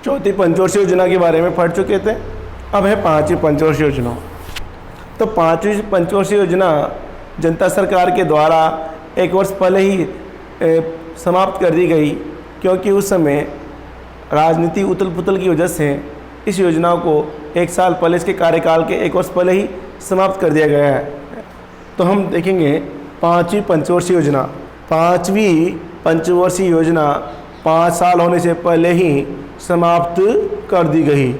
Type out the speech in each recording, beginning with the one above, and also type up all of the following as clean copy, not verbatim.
चौथी पंचवर्षीय योजना के बारे में पढ़ चुके थे। अब है पांचवी पंचवर्षीय योजना। तो पांचवी पंचवर्षीय योजना जनता सरकार के द्वारा एक वर्ष पहले ही समाप्त कर दी गई, क्योंकि उस समय राजनीति उथल पुथल की वजह से इस योजना को एक साल पहले, इसके कार्यकाल के एक वर्ष पहले ही समाप्त कर दिया गया है। तो हम देखेंगे पांचवी पंचवर्षीय योजना। पांचवी पंचवर्षीय योजना 5 साल होने से पहले ही समाप्त कर दी गई।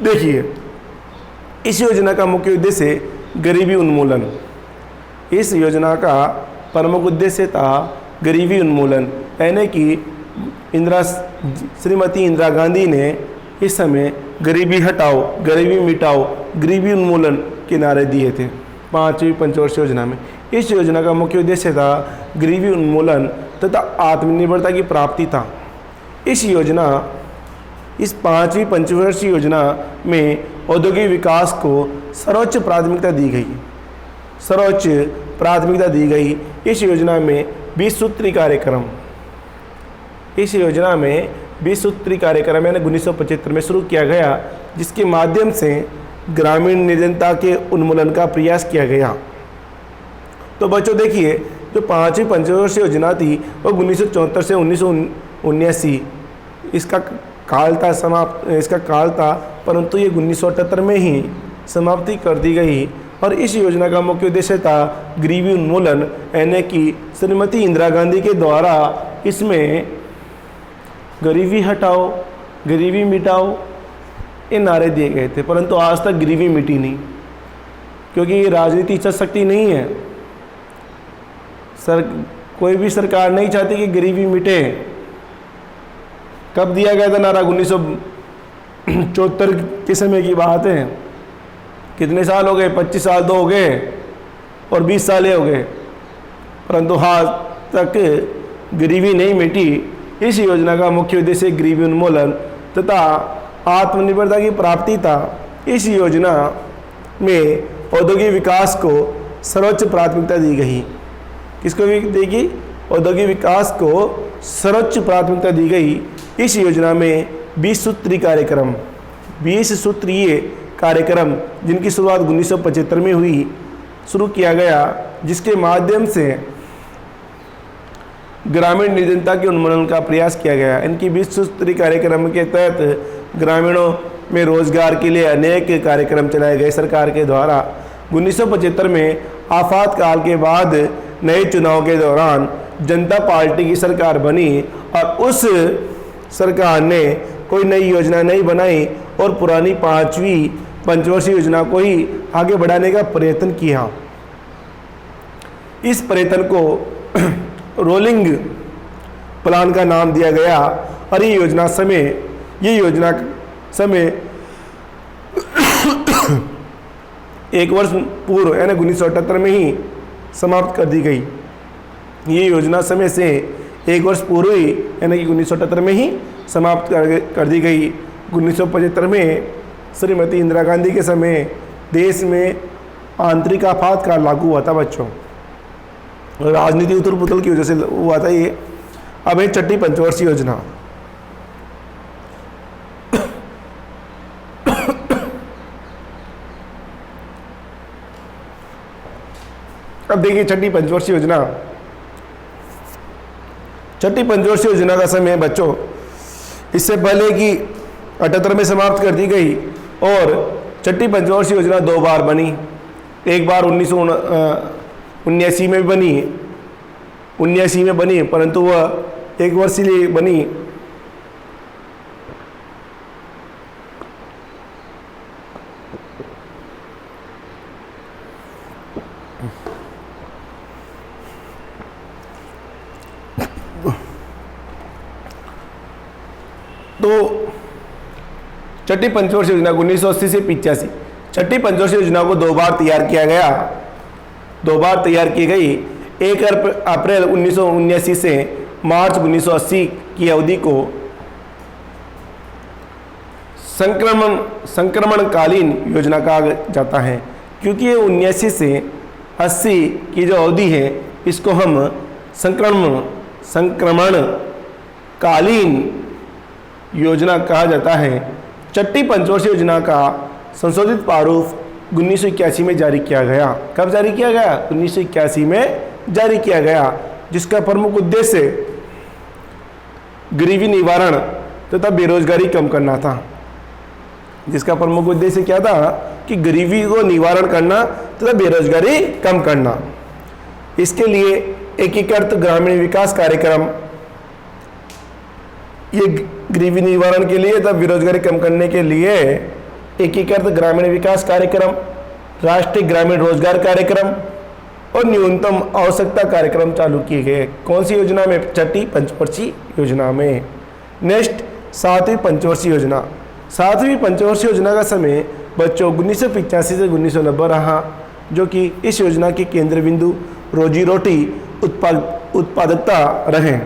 देखिए, इस योजना का मुख्य उद्देश्य गरीबी उन्मूलन। इस योजना का प्रमुख उद्देश्य था गरीबी उन्मूलन, यानी कि श्रीमती इंदिरा गांधी ने इस समय गरीबी हटाओ, गरीबी मिटाओ, गरीबी उन्मूलन के नारे दिए थे पांचवी पंचवर्षीय योजना में। इस योजना का मुख्य उद्देश्य था गरीबी उन्मूलन तथा आत्मनिर्भरता की प्राप्ति था। इस पांचवी पंचवर्षीय योजना में औद्योगिक विकास को सर्वोच्च प्राथमिकता दी गई। इस योजना में 20 सूत्री कार्यक्रम यानी 1975 में शुरू किया गया, जिसके माध्यम से ग्रामीण निर्धनता के उन्मूलन का प्रयास किया गया। तो बच्चों देखिए, जो पांचवी पंचवर्षीय योजना थी वो 1974 से 1979 इसका काल था, परंतु ये 1978 में ही समाप्ति कर दी गई। और इस योजना का मुख्य उद्देश्य था गरीबी उन्मूलन, यानी कि श्रीमती इंदिरा गांधी के द्वारा इसमें गरीबी हटाओ, गरीबी मिटाओ ये नारे दिए गए थे, परंतु आज तक गरीबी मिटी नहीं, क्योंकि राजनीति इच्छा शक्ति नहीं है। कोई भी सरकार नहीं चाहती कि गरीबी मिटे। कब दिया गया था नारा? 1974 के समय की बात है। कितने साल हो गए? 25 साल तो हो गए और 20 साल हो गए, परंतु आज तक गरीबी नहीं मिटी। इस योजना का मुख्य उद्देश्य गरीबी उन्मूलन तथा आत्मनिर्भरता की प्राप्ति था। इस योजना में औद्योगिक विकास को सर्वोच्च प्राथमिकता दी गई। किसको भी देगी? औद्योगिक विकास को सर्वोच्च प्राथमिकता दी गई। इस योजना में 20 सूत्रीय कार्यक्रम जिनकी शुरुआत 1975 में हुई, शुरू किया गया, जिसके माध्यम से ग्रामीण निर्धनता के उन्मूलन का प्रयास किया गया। इनकी 20 सूत्रीय कार्यक्रम के तहत ग्रामीणों में रोजगार के लिए अनेक कार्यक्रम चलाए गए सरकार के द्वारा। 1975 में आपातकाल के बाद नए चुनाव के दौरान जनता पार्टी की सरकार बनी और उस सरकार ने कोई नई योजना नहीं बनाई और पुरानी पांचवी पंचवर्षीय योजना को ही आगे बढ़ाने का प्रयत्न किया। इस प्रयत्न को रोलिंग प्लान का नाम दिया गया और ये योजना समय एक वर्ष पूर्व यानी 1978 में ही समाप्त कर दी गई। ये योजना समय से एक वर्ष पूर्व ही यानी कि 1978 में ही समाप्त कर दी गई। 1975 में श्रीमती इंदिरा गांधी के समय देश में आंतरिक आपातकाल लागू हुआ था बच्चों, राजनीति उथल पुथल की वजह से हुआ था ये। अब है छठी पंचवर्षीय योजना। अब देखिए छठी पंचवर्षीय योजना का समय बच्चों इससे पहले कि 78 में समाप्त कर दी गई और छठी पंचवर्षीय योजना 2 बार बनी। एक बार 1979 में बनी, 79 में बनी, परंतु वह एक वर्ष के लिए बनी। तो छठी पंचवर्षीय योजना 1980 से 85, छठी पंचवर्षीय योजना को 2 बार तैयार किया गया, 2 बार तैयार की गई। 1 अप्रैल 1979 से मार्च 1980 की अवधि को संक्रमणकालीन योजना कहा जाता है, क्योंकि ये 79 से 80 की जो अवधि है इसको हम संक्रमणकालीन योजना कहा जाता है। छठी पंचवर्षीय योजना का संशोधित प्रारूप 1981 में जारी किया गया। कब जारी किया गया? 1981 में जारी किया गया, जिसका प्रमुख उद्देश्य गरीबी निवारण तथा बेरोजगारी कम करना था। जिसका प्रमुख उद्देश्य क्या था? कि गरीबी को निवारण करना तथा बेरोजगारी कम करना। इसके लिए एकीकृत ग्रामीण विकास कार्यक्रम, ये गरीबी निवारण के लिए तथा बेरोजगारी कम करने के लिए एकीकृत ग्रामीण विकास कार्यक्रम, राष्ट्रीय ग्रामीण रोजगार कार्यक्रम और न्यूनतम आवश्यकता कार्यक्रम चालू किए गए। कौन सी योजना में? छठी पंचवर्षीय योजना में। नेक्स्ट, 7वीं पंचवर्षीय योजना। 7वीं पंचवर्षीय योजना का समय बच्चों 1985 से 1990 रहा, जो कि इस योजना के केंद्र बिंदु रोजी रोटी उत्पादकता रहे।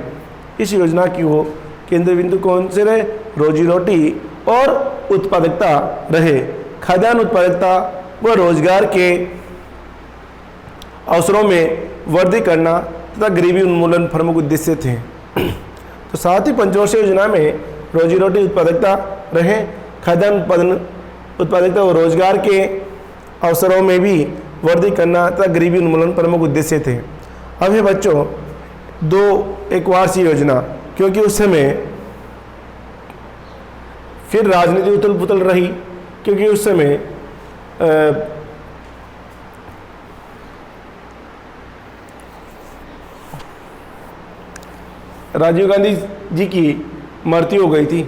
इस योजना की वो केंद्र बिंदु कौन से रहे? रोजी रोटी और उत्पादकता रहे। खाद्यान्न उत्पादकता व रोजगार के अवसरों में वृद्धि करना तथा गरीबी उन्मूलन प्रमुख उद्देश्य थे। तो 7वीं पंचवर्षीय योजना में रोजी रोटी उत्पादकता रहे, खाद्यान्न उत्पादकता व रोजगार के अवसरों में भी वृद्धि करना तथा गरीबी उन्मूलन प्रमुख उद्देश्य थे। अब है बच्चों 2 एक वार्षिक योजना, क्योंकि उस समय फिर राजनीति उथल पुथल रही, क्योंकि उस समय राजीव गांधी जी की मृत्यु हो गई थी।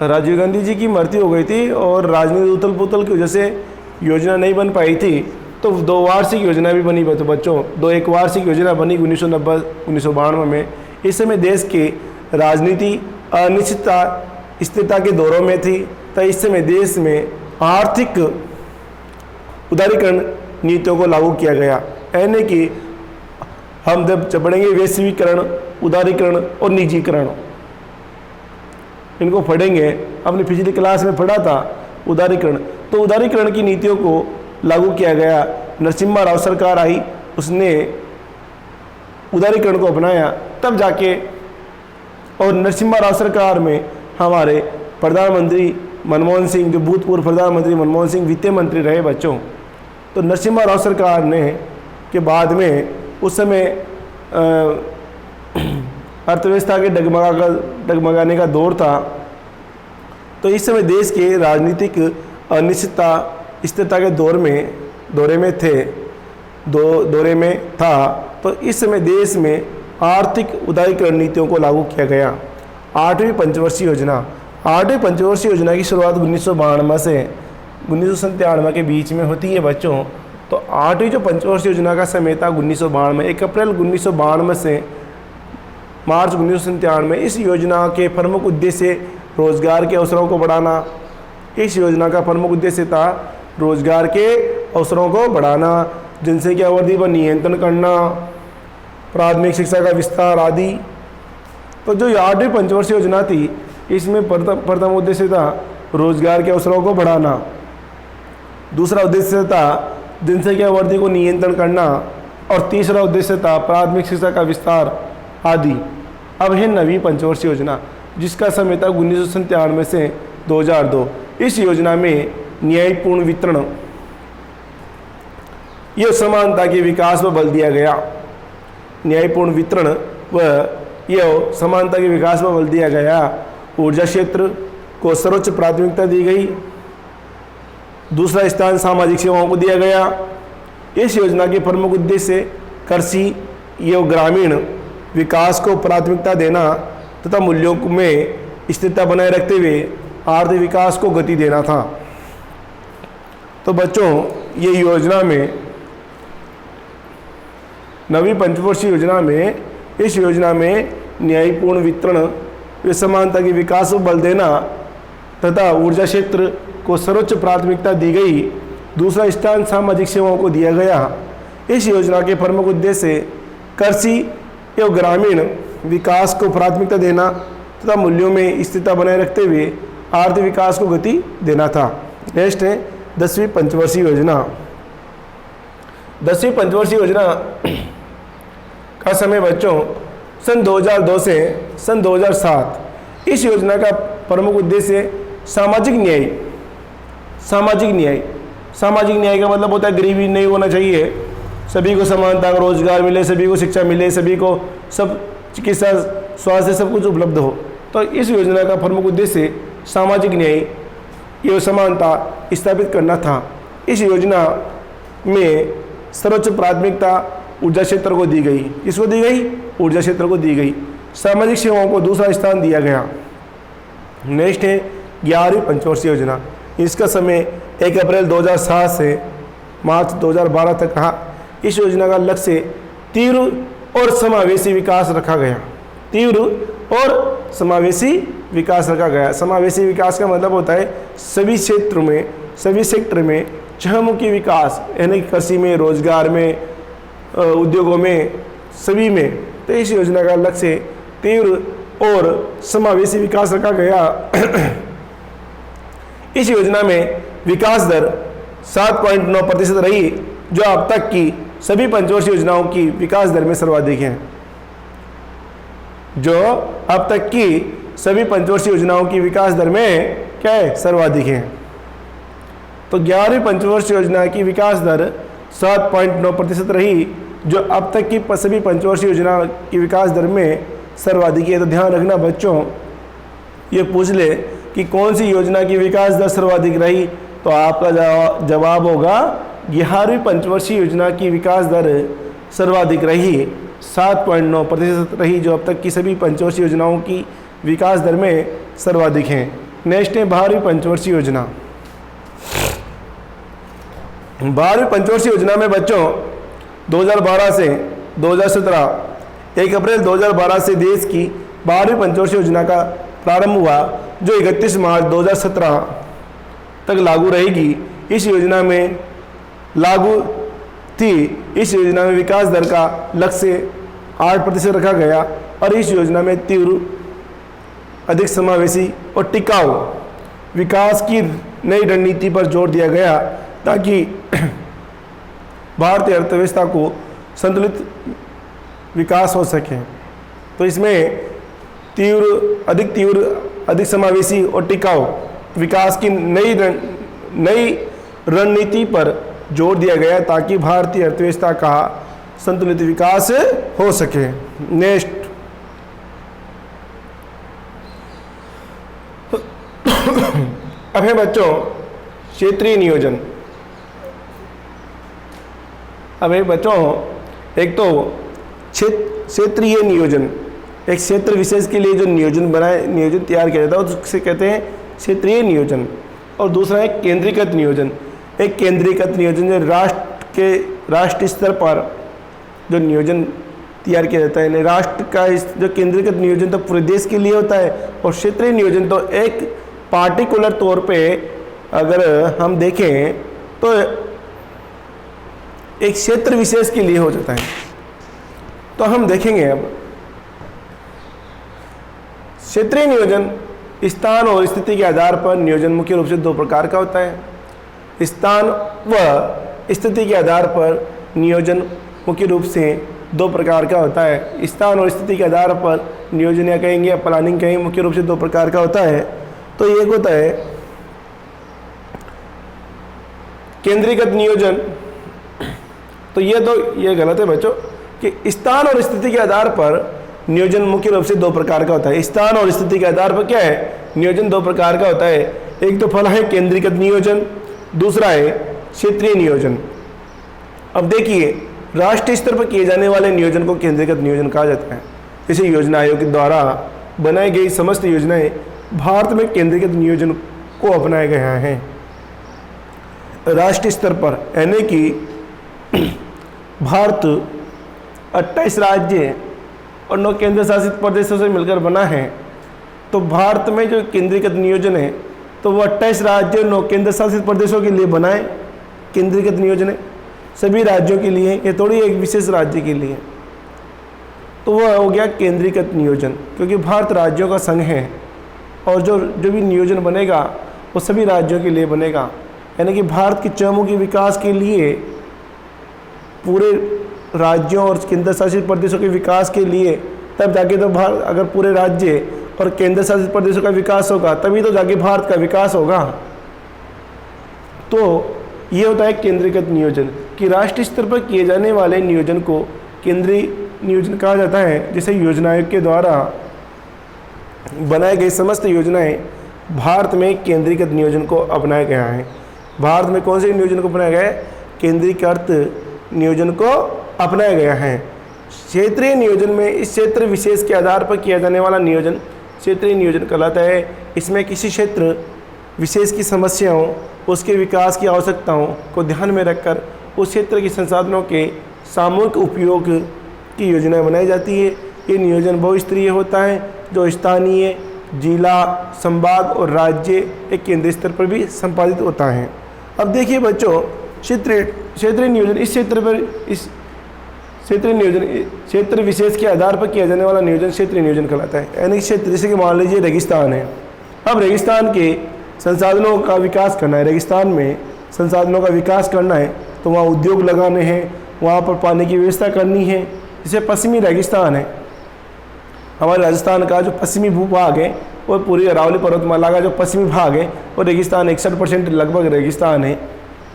राजीव गांधी जी की मृत्यु हो गई थी और राजनीति उथल पुथल की वजह से योजना नहीं बन पाई थी, तो 2 वार्षिक योजना भी बनी। तो बच्चों 2 एक वार्षिक योजना बनी 1990-1992 में। इस समय देश के राजनीति अनिश्चितता स्थिरता के दौरों में थी, तो इस समय देश में आर्थिक उदारीकरण नीतियों को लागू किया गया। यानी कि हम जब पढ़ेंगे वैश्वीकरण, उदारीकरण और निजीकरण, इनको पढ़ेंगे। अपनी पिछली क्लास में पढ़ा था उदारीकरण। तो उदारीकरण की नीतियों को लागू किया गया। नरसिम्हा राव सरकार आई, उसने उदारीकरण को अपनाया, तब जाके, और नरसिम्हा राव सरकार में हमारे प्रधानमंत्री मनमोहन सिंह, जो भूतपूर्व प्रधानमंत्री मनमोहन सिंह वित्त मंत्री रहे बच्चों। तो नरसिम्हा राव सरकार ने के बाद में उस समय अर्थव्यवस्था के डगमगाने का दौर था। तो इस समय देश के राजनीतिक अनिश्चितता स्थिरता के दौरे में था। तो इस समय देश में आर्थिक उदारीकरण नीतियों को लागू किया गया। 8वीं पंचवर्षीय योजना। 8वीं पंचवर्षीय योजना की शुरुआत 1992 से 1997 के बीच में होती है बच्चों। तो 8वीं जो पंचवर्षीय योजना का समय था 1992, 1 अप्रैल 1992 से मार्च 1997 में। इस योजना के प्रमुख उद्देश्य रोजगार के अवसरों को बढ़ाना। इस योजना का प्रमुख उद्देश्य था रोजगार के अवसरों को बढ़ाना, जनसंख्या वृद्धि पर नियंत्रण करना, प्राथमिक शिक्षा का विस्तार आदि। तो जो 8वीं पंचवर्षीय योजना थी, इसमें प्रथम उद्देश्य था रोजगार के अवसरों को बढ़ाना। दूसरा उद्देश्य था जनसंख्या वृद्धि को नियंत्रण करना, और तीसरा उद्देश्य था प्राथमिक शिक्षा का विस्तार आदि। अब है 9वीं पंचवर्षीय योजना, जिसका समय था 1997 से 2002। इस योजना में न्यायपूर्ण वितरण, यह समानता के विकास पर बल दिया गया। न्यायपूर्ण वितरण व यह समानता के विकास पर बल दिया गया। ऊर्जा क्षेत्र को सर्वोच्च प्राथमिकता दी गई। दूसरा स्थान सामाजिक सेवाओं को दिया गया। इस योजना के प्रमुख उद्देश्य कृषि एवं ग्रामीण विकास को प्राथमिकता देना तथा मूल्यों में स्थिरता बनाए रखते हुए आर्थिक विकास को गति देना था। तो बच्चों ये योजना में 9वीं पंचवर्षीय योजना में, इस योजना में न्यायपूर्ण वितरण व समानता के विकास को बल देना तथा ऊर्जा क्षेत्र को सर्वोच्च प्राथमिकता दी गई। दूसरा स्थान सामाजिक सेवाओं को दिया गया। इस योजना के प्रमुख उद्देश्य कृषि एवं ग्रामीण विकास को प्राथमिकता देना तथा मूल्यों में स्थिरता बनाए रखते हुए आर्थिक विकास को गति देना था। नेक्स्ट है 10वीं पंचवर्षीय योजना। 10वीं पंचवर्षीय योजना का समय बच्चों सन 2002 से सन 2007, इस योजना का प्रमुख उद्देश्य सामाजिक न्याय। सामाजिक न्याय, सामाजिक न्याय का मतलब होता है गरीबी नहीं होना चाहिए, सभी को समानता का रोजगार मिले, सभी को शिक्षा मिले, सभी को सब चिकित्सा स्वास्थ्य सब कुछ उपलब्ध हो। तो इस योजना का प्रमुख उद्देश्य सामाजिक न्याय एवं समानता स्थापित करना था। इस योजना में सर्वोच्च प्राथमिकता ऊर्जा क्षेत्र को दी गई। किसको दी गई? ऊर्जा क्षेत्र को दी गई। सामाजिक सेवाओं को दूसरा स्थान दिया गया। नेक्स्ट है 11वीं पंचवर्षीय योजना। इसका समय 1 अप्रैल 2007 से मार्च 2012 तक रहा। इस योजना का लक्ष्य तीव्र और समावेशी विकास रखा गया। तीव्र और समावेशी विकास रखा गया। समावेशी विकास का मतलब होता है सभी क्षेत्रों में, सभी सेक्टर में चहुमुखी विकास, यानी कृषि में, रोजगार में, उद्योगों में, सभी में। तो इस योजना का लक्ष्य तीव्र और समावेशी विकास रखा गया। इस योजना में विकास दर 7.9% रही, जो अब तक की सभी पंचवर्षीय योजनाओं की विकास दर में सर्वाधिक है। जो अब तक की सभी पंचवर्षीय योजनाओं की विकास दर में क्या है? सर्वाधिक है। तो 11वीं पंचवर्षीय योजना की विकास दर 7.9% रही, जो अब तक की सभी पंचवर्षीय योजना की विकास दर में सर्वाधिक है। तो ध्यान रखना बच्चों, ये पूछ ले कि कौन सी योजना की विकास दर सर्वाधिक रही, तो आपका जवाब होगा 11वीं पंचवर्षीय योजना की विकास दर सर्वाधिक रही, 7.9% रही, जो अब तक की सभी पंचवर्षीय योजनाओं की विकास दर में सर्वाधिक हैं। नेक्स्ट है 12वीं पंचवर्षीय योजना। 12वीं पंचवर्षीय योजना में बच्चों 2012 से 2017, 1 अप्रैल 2012 से देश की 12वीं पंचवर्षीय योजना का प्रारंभ हुआ, जो 31 मार्च 2017 तक लागू रहेगी। इस योजना में लागू थी। इस योजना में विकास दर का लक्ष्य 8% रखा गया और इस योजना में तीव्र, अधिक समावेशी और टिकाऊ विकास की नई रणनीति पर जोर दिया गया, ताकि भारतीय अर्थव्यवस्था को संतुलित विकास हो सके। तो इसमें तीव्र, अधिक समावेशी और टिकाऊ विकास की नई रणनीति पर जोर दिया गया, ताकि भारतीय अर्थव्यवस्था का संतुलित विकास हो सके। नेक्स्ट अब है बच्चों क्षेत्रीय नियोजन। अब है बच्चों, एक तो क्षेत्रीय नियोजन, एक क्षेत्र विशेष के लिए जो नियोजन तैयार किया जाता है उससे कहते हैं क्षेत्रीय नियोजन। और दूसरा है केंद्रीकृत नियोजन। एक केंद्रीकृत नियोजन जो राष्ट्र स्तर पर जो नियोजन तैयार किया जाता है। राष्ट्र का जो केंद्रीकृत नियोजन तो पूरे देश के लिए होता है, और क्षेत्रीय नियोजन तो एक पार्टिकुलर तौर पे अगर हम देखें तो एक क्षेत्र विशेष के लिए हो जाता है। तो हम देखेंगे अब क्षेत्रीय नियोजन। स्थान और स्थिति के आधार पर नियोजन मुख्य रूप से 2 प्रकार का होता है। स्थान व स्थिति के आधार पर नियोजन मुख्य रूप से 2 प्रकार का होता है। स्थान और स्थिति के आधार पर नियोजन या कहेंगे या प्लानिंग कहेंगे, मुख्य रूप से 2 प्रकार का होता है। तो एक होता है केंद्रीकृत नियोजन। तो ये गलत है बच्चों, कि स्थान और स्थिति के आधार पर नियोजन मुख्य रूप से 2 प्रकार का होता है। स्थान और स्थिति के आधार पर क्या है? नियोजन 2 प्रकार का होता है। एक तो फल है केंद्रीकृत नियोजन, दूसरा है क्षेत्रीय नियोजन। अब देखिए, राष्ट्रीय स्तर पर किए जाने वाले नियोजन को केंद्रीकृत नियोजन कहा जाता है। इसे योजना आयोग के द्वारा बनाई गई समस्त योजनाएं भारत में केंद्रीकृत नियोजन को अपनाया गया है। राष्ट्रीय स्तर पर यानी कि भारत 28 राज्य और 9 केंद्र शासित प्रदेशों से मिलकर बना है। तो भारत में जो केंद्रीकृत नियोजन है तो वो 28 राज्य और 9 केंद्र शासित प्रदेशों के लिए बना है। केंद्रीकृत नियोजन है सभी राज्यों के लिए, ये थोड़ी एक विशेष राज्य के लिए। तो वह हो गया केंद्रीकृत नियोजन, क्योंकि भारत राज्यों का संघ है और जो भी नियोजन बनेगा वो सभी राज्यों के लिए बनेगा। यानी कि भारत के चहुमुखी विकास के लिए, पूरे राज्यों और केंद्र शासित प्रदेशों के विकास के लिए, तब जाके तो भारत अगर पूरे राज्य और केंद्र शासित प्रदेशों का विकास होगा, तभी तो जाके भारत का विकास होगा। तो ये होता है केंद्रीकृत नियोजन, कि राष्ट्रीय स्तर पर किए जाने वाले नियोजन को केंद्रीय नियोजन कहा जाता है। जैसे योजना आयोग के द्वारा बनाए गए समस्त योजनाएं भारत में केंद्रीकृत नियोजन को अपनाया गया है। भारत में कौन से नियोजन को अपनाया गया है? केंद्रीकृत नियोजन को अपनाया गया है। क्षेत्रीय नियोजन में इस क्षेत्र विशेष के आधार पर किया जाने वाला नियोजन क्षेत्रीय नियोजन कहलाता है। इसमें किसी क्षेत्र विशेष की समस्याओं, उसके विकास की आवश्यकताओं को ध्यान में रखकर उस क्षेत्र के संसाधनों के सामूहिक उपयोग की योजनाएं बनाई जाती है। ये नियोजन बहुस्तरीय होता है, जो स्थानीय, जिला, संभाग और राज्य के केंद्रीय स्तर पर भी संपादित होता है। अब देखिए बच्चों, क्षेत्रीय नियोजन इस क्षेत्र विशेष के आधार पर किया जाने वाला नियोजन क्षेत्रीय नियोजन कहलाता है। यानी क्षेत्र, जैसे कि मान लीजिए रेगिस्तान है, अब रेगिस्तान के संसाधनों का विकास करना है, रेगिस्तान में संसाधनों का विकास करना है, तो वहाँ उद्योग लगाने हैं, वहाँ पर पानी की व्यवस्था करनी है। जैसे पश्चिमी रेगिस्तान है, हमारे राजस्थान का जो पश्चिमी भूभाग है वो पूरी अरावली पर्वतमाला का जो पश्चिमी भाग है वो रेगिस्तान, 61% लगभग रेगिस्तान है।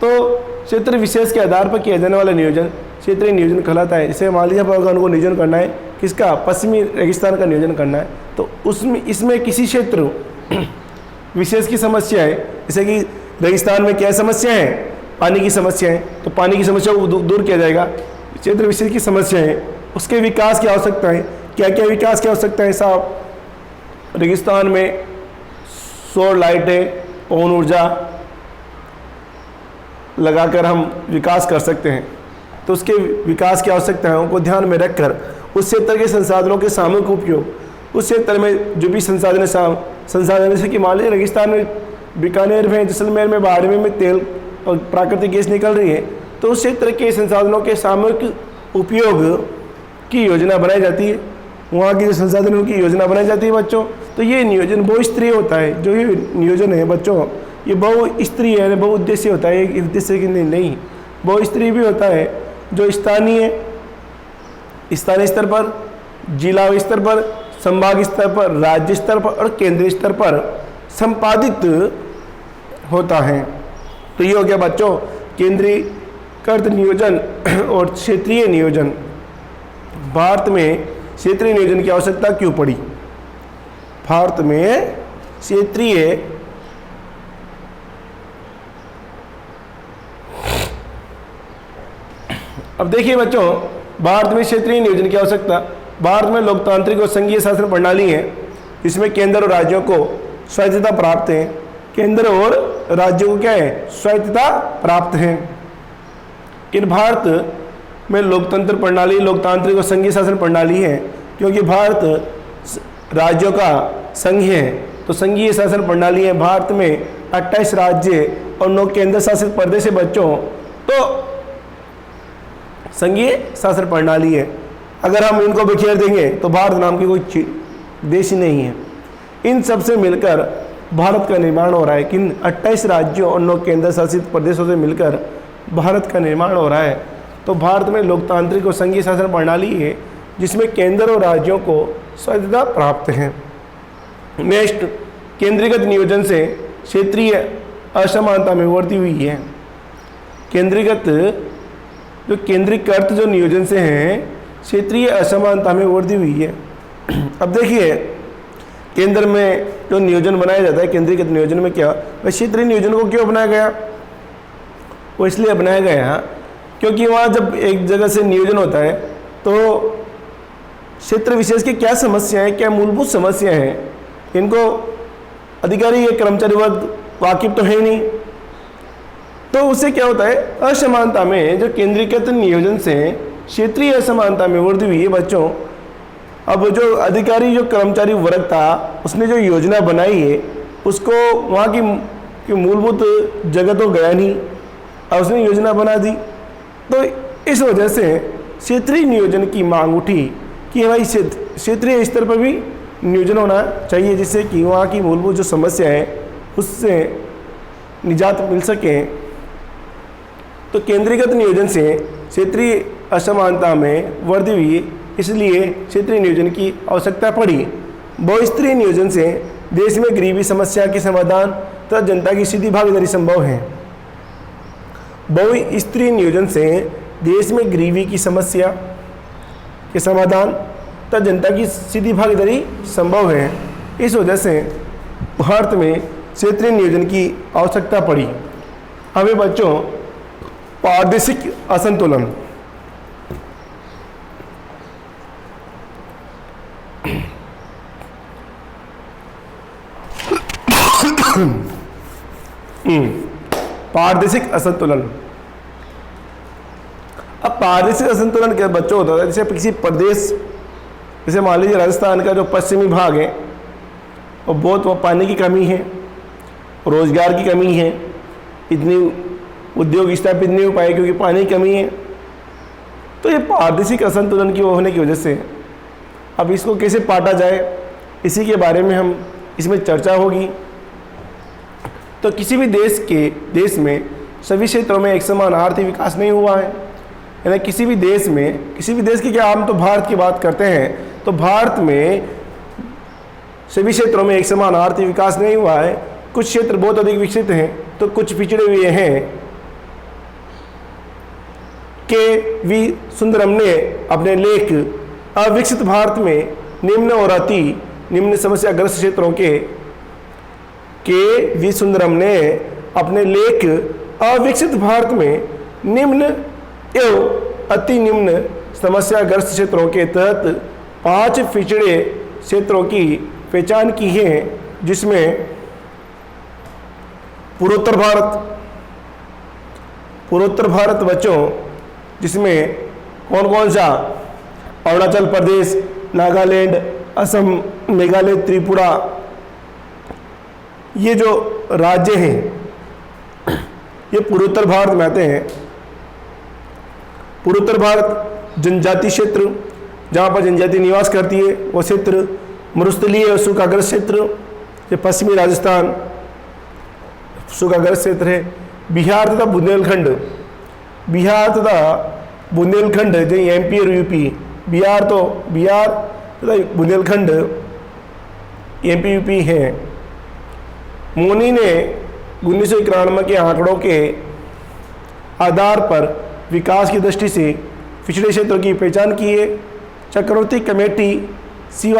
तो क्षेत्र विशेष के आधार पर किया जाने वाला नियोजन क्षेत्रीय नियोजन कहलाता है। जैसे मान लीजिए अगर उनको नियोजन करना है किसका, पश्चिमी रेगिस्तान का नियोजन करना है, तो इसमें किसी क्षेत्र विशेष की समस्या है। जैसे कि रेगिस्तान में क्या समस्या है? पानी की समस्या है, तो पानी की समस्या को दूर किया जाएगा। क्षेत्र विशेष की समस्या है, उसके विकास की आवश्यकता है। क्या क्या विकास की आवश्यकता है साहब? रेगिस्तान में सौर लाइटें, पवन ऊर्जा लगाकर हम विकास कर सकते हैं, तो उसके विकास की आवश्यकताओं को ध्यान में रखकर उस क्षेत्र के संसाधनों के सामूहिक उपयोग, उस क्षेत्र में जो भी संसाधन जैसे कि मान लीजिए रेगिस्तान में बीकानेर में, जैसलमेर में, बाड़मेर में तेल और प्राकृतिक गैस निकल रही है, तो उस क्षेत्र के संसाधनों के सामूहिक उपयोग की योजना बनाई जाती है, वहाँ की जो संसाधनों की योजना बनाई जाती है बच्चों। तो ये नियोजन बहुस्तरीय होता है। जो ये नियोजन है बच्चों, ये बहुस्तरीय है, बहुउद्देश्य होता है, एक उद्देश्य की नहीं, बहुस्तरीय भी होता है। जो स्थानीय स्तर पर, जिला स्तर पर, संभाग स्तर पर, राज्य स्तर पर और केंद्रीय स्तर पर संपादित होता है। तो ये हो गया बच्चों केंद्रीकृत नियोजन और क्षेत्रीय नियोजन। भारत में क्षेत्रीय नियोजन की आवश्यकता क्यों पड़ी? भारत में क्षेत्रीय अब देखिए बच्चों, भारत में क्षेत्रीय नियोजन की आवश्यकता। भारत में लोकतांत्रिक और संघीय शासन प्रणाली है, जिसमें केंद्र और राज्यों को स्वायत्तता प्राप्त है। केंद्र और राज्यों को क्या है? स्वायत्तता प्राप्त है। इन भारत में लोकतंत्र प्रणाली, लोकतांत्रिक और संघीय शासन प्रणाली है, क्योंकि भारत राज्यों का संघ है, तो संघीय शासन प्रणाली है। भारत में 28 राज्य और 9 केंद्र शासित प्रदेश है बच्चों, तो संघीय शासन प्रणाली है। अगर हम इनको बिखेर देंगे तो भारत नाम की कोई देश ही नहीं है। इन सब से मिलकर भारत का निर्माण हो रहा है। किन 28 राज्यों और 9 केंद्र शासित प्रदेशों से मिलकर भारत का निर्माण हो रहा है। तो भारत में लोकतांत्रिक और संघीय शासन प्रणाली है, जिसमें केंद्र और राज्यों को स्वायत्तता प्राप्त है। नेक्स्ट, केंद्रीकृत नियोजन से क्षेत्रीय असमानता में वृद्धि हुई है। केंद्रीकृत जो नियोजन से हैं, क्षेत्रीय असमानता में वृद्धि हुई है। अब देखिए, केंद्र में जो नियोजन बनाया जाता है, केंद्रीकृत नियोजन में क्या, वह क्षेत्रीय नियोजन को क्यों अपनाया गया? वो इसलिए अपनाया गया क्योंकि वहाँ जब एक जगह से नियोजन होता है तो क्षेत्र विशेष की क्या समस्याएं, क्या मूलभूत समस्या हैं, इनको अधिकारी या कर्मचारी वर्ग वाकिफ तो है नहीं। तो उससे क्या होता है? असमानता में, जो केंद्रीकृत नियोजन से क्षेत्रीय असमानता में वृद्धि हुई है बच्चों। अब जो अधिकारी, जो कर्मचारी वर्ग था, उसने जो योजना बनाई है, उसको वहाँ की मूलभूत जगह तो गया नहीं, और उसने योजना बना दी। तो इस वजह से क्षेत्रीय नियोजन की मांग उठी कि भाई क्षेत्रीय स्तर पर भी नियोजन होना चाहिए, जिससे कि वहाँ की मूलभूत जो समस्या है उससे निजात मिल सके। तो केंद्रीकृत नियोजन से क्षेत्रीय असमानता में वृद्धि हुई, इसलिए क्षेत्रीय नियोजन की आवश्यकता पड़ी। बहुस्तरीय नियोजन से देश में गरीबी समस्या के समाधान तथा जनता की सीधी भागीदारी संभव है। बहुस्तरीय नियोजन से देश में गरीबी की समस्या के समाधान तथा जनता की सीधी भागीदारी संभव है। इस वजह से भारत में क्षेत्रीय नियोजन की आवश्यकता पड़ी। हमें बच्चों प्रादेशिक असंतुलन, प्रादेशिक असंतुलन। अब प्रादेशिक असंतुलन के बच्चों होता है, जैसे किसी प्रदेश, जैसे मान लीजिए राजस्थान का जो पश्चिमी भाग है वो बहुत पानी की कमी है, रोजगार की कमी है, इतनी उद्योग स्थापित नहीं हो पाए क्योंकि पानी की कमी है। तो ये प्रादेशिक असंतुलन की होने की वजह से अब इसको कैसे पाटा जाए, इसी के बारे में हम इसमें चर्चा होगी। तो किसी भी देश में सभी क्षेत्रों में एक समान आर्थिक विकास नहीं हुआ है। यानी किसी भी देश की क्या, हम तो भारत की बात करते हैं, तो भारत में सभी क्षेत्रों में एक समान आर्थिक विकास नहीं हुआ है। कुछ क्षेत्र बहुत अधिक विकसित हैं तो कुछ पिछड़े हुए हैं। के.वी. सुंदरम ने अपने लेख अविकसित भारत में निम्न और अति निम्न समस्याग्रस्त क्षेत्रों के.वी. सुंदरम ने अपने लेख अविकसित भारत में निम्न एवं अति निम्न समस्याग्रस्त क्षेत्रों के तहत 5 पिछड़े क्षेत्रों की पहचान की है, जिसमें पूर्वोत्तर भारत बच्चों, जिसमें कौन कौन सा, अरुणाचल प्रदेश, नागालैंड, असम, मेघालय, त्रिपुरा, ये जो राज्य हैं ये पूर्वोत्तर भारत में आते हैं। पूर्वोत्तर भारत जनजाति क्षेत्र, जहाँ पर जनजाति निवास करती है वो क्षेत्र, मरुस्थलीय और सूखाग्रस्त क्षेत्र, ये पश्चिमी राजस्थान सूखाग्रस्त क्षेत्र है। बिहार तथा बुंदेलखंड जो एमपी और यूपी, बिहार तथा बुंदेलखंड एमपी यूपी है। मोनी ने 1991 के आंकड़ों के आधार पर विकास की दृष्टि से पिछड़े क्षेत्रों की पहचान की है। Chakravarti committee, Shiv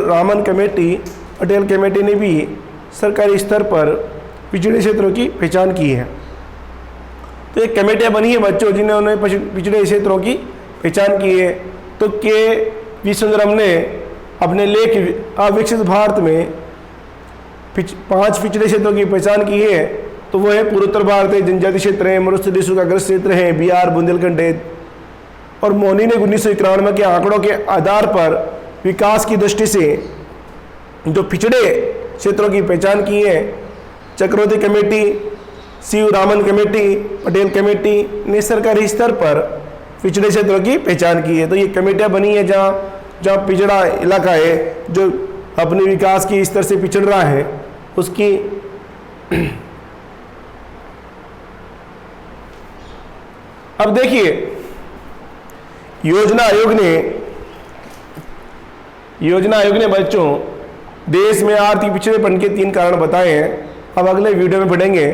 Raman committee, Patel committee ने भी सरकारी स्तर पर पिछड़े क्षेत्रों की पहचान की है। तो एक कमेटियाँ बनी है बच्चों जिन्होंने पिछड़े क्षेत्रों की पहचान की है। तो के.वी. सुंदरम ने अपने लेख अविकसित भारत में 5 पिछड़े क्षेत्रों की पहचान की है। तो वो है पूर्वोत्तर भारत है, जनजाति क्षेत्र है, मरुस्थलीय सूखाग्रस्त क्षेत्र है, बिहार, बुंदेलखंड है। और मोनी ने 1991 के आंकड़ों के आधार पर विकास की दृष्टि से जो पिछड़े क्षेत्रों की पहचान की है, Chakravarti committee, Shiv Raman committee, Patel committee ने सरकारी स्तर पर पिछड़े क्षेत्रों की पहचान की है। तो ये कमेटियाँ बनी है जहाँ पिछड़ा इलाका है, जो अपने विकास के स्तर से पिछड़ रहा है, उसकी अब देखिए योजना आयोग ने बच्चों देश में आर्थिक पिछड़ेपन के 3 कारण बताए हैं। अब अगले वीडियो में पढ़ेंगे